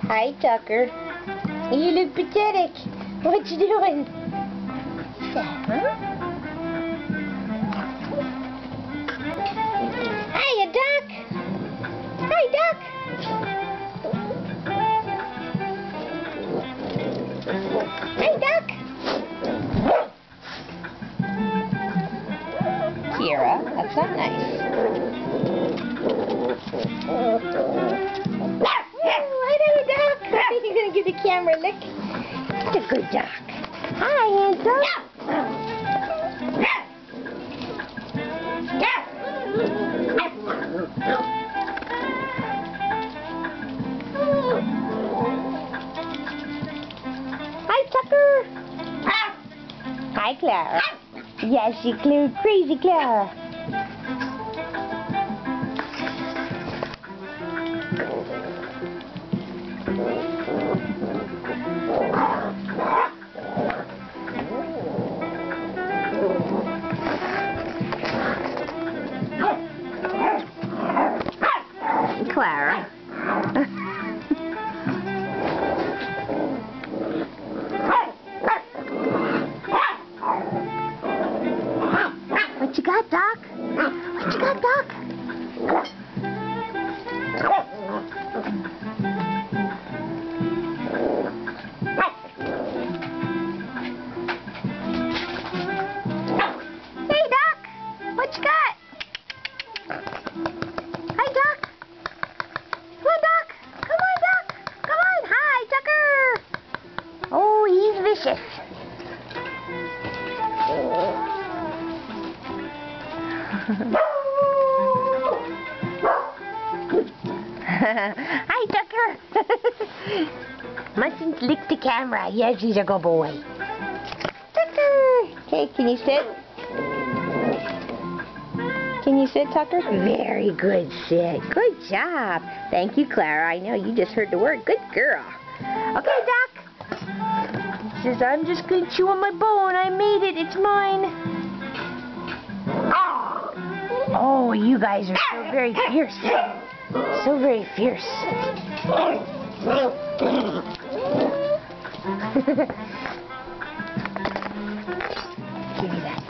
Hi, Tucker. You look pathetic. What you doing? Huh? Hiya, Duck. Hi, Duck. Hi, Duck. Kira, that's not nice. You're going to give the camera a lick? That's a good duck. Hi, handsome. Hi, Tucker. Hi, Clara. Yes, she crazy Clara. Clara. What you got, Doc? What you got, Doc? Hey, Doc. What you got? Hi, Doc. Come on, Doc. Come on, Doc. Come on. Hi, Tucker. Oh, he's vicious. Hi, Tucker. Mustn't lick the camera. Yes, he's a good boy. Tucker. Okay, can you sit? Can you sit, Tucker? Very good, sit. Good job. Thank you, Clara. I know you just heard the word. Good girl. Okay, Doc. He says, I'm just going to chew on my bone. I made it. It's mine. Oh, you guys are so very fierce. So very fierce. Give me that.